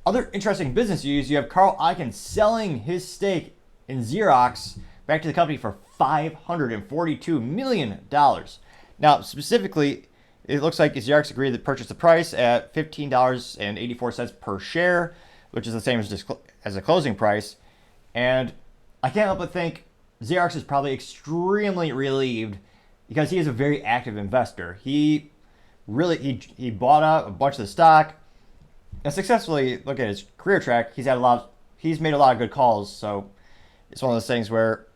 Other interesting business news, you have Carl Icahn selling his stake in Xerox back to the company for $542 million. Now, specifically, it looks like Xerox agreed to purchase the price at $15.84 per share, which is the same as the closing price. And I can't help but think Xerox is probably extremely relieved because he is a very active investor. He bought out a bunch of the stock and successfully. Look at his career track. He's made a lot of good calls. So it's one of those things where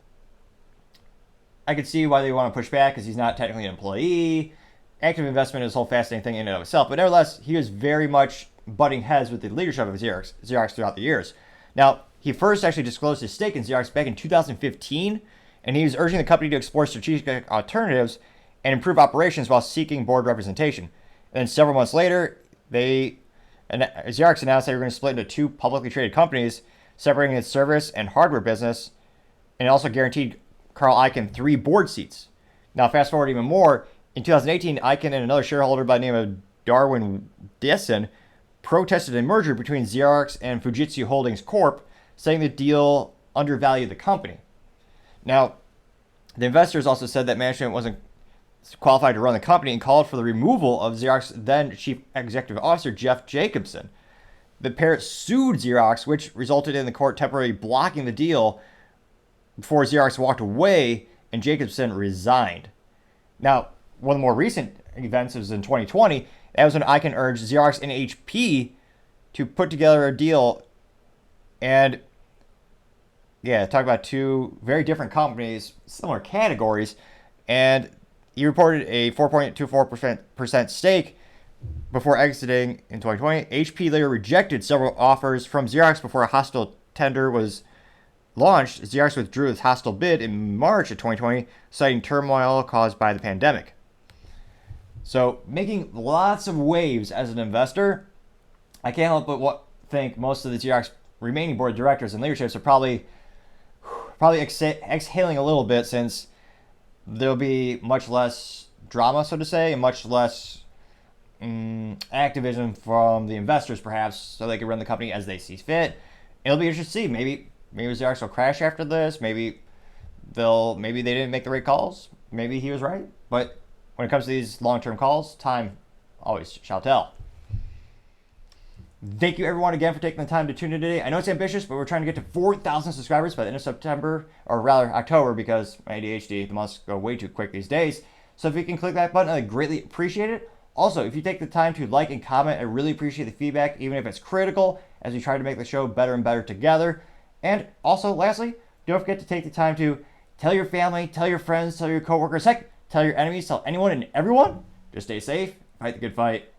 I could see why they want to push back because he's not technically an employee. Active investment is a whole fascinating thing in and of itself. But nevertheless, he was very much butting heads with the leadership of Xerox throughout the years. Now, he first actually disclosed his stake in Xerox back in 2015, and he was urging the company to explore strategic alternatives and improve operations while seeking board representation. And then several months later, Xerox announced they were going to split into two publicly traded companies, separating its service and hardware business, and it also guaranteed Carl Icahn 3 board seats. Now, fast forward even more, in 2018, Icahn and another shareholder by the name of Darwin Dessen protested a merger between Xerox and Fujitsu Holdings Corp., saying the deal undervalued the company. Now, the investors also said that management wasn't qualified to run the company and called for the removal of Xerox then Chief Executive Officer Jeff Jacobson. The pair sued Xerox, which resulted in the court temporarily blocking the deal before Xerox walked away and Jacobson resigned. Now, one of the more recent events was in 2020. That was when Icahn urged Xerox and HP to put together a deal. And yeah, talk about two very different companies, similar categories. And he reported a 4.24% stake before exiting in 2020. HP later rejected several offers from Xerox before a hostile tender was launched. Xerox withdrew its hostile bid in March of 2020, citing turmoil caused by the pandemic. So, making lots of waves as an investor, I can't help but think most of the Xerox remaining board of directors and leaderships are probably exhaling a little bit, since there'll be much less drama, so to say, and much less activism from the investors, perhaps, so they can run the company as they see fit. It'll be interesting to see. Maybe Xerox will crash after this. Maybe they didn't make the right calls. Maybe he was right. But when it comes to these long-term calls, time always shall tell. Thank you, everyone, again for taking the time to tune in today. I know it's ambitious, but we're trying to get to 4,000 subscribers by the end of September, or rather October, because my ADHD, the months go way too quick these days. So if you can click that button, I'd greatly appreciate it. Also, if you take the time to like and comment, I really appreciate the feedback, even if it's critical, as we try to make the show better and better together. And also, lastly, don't forget to take the time to tell your family, tell your friends, tell your coworkers, heck, tell your enemies, tell anyone and everyone. Just stay safe, fight the good fight,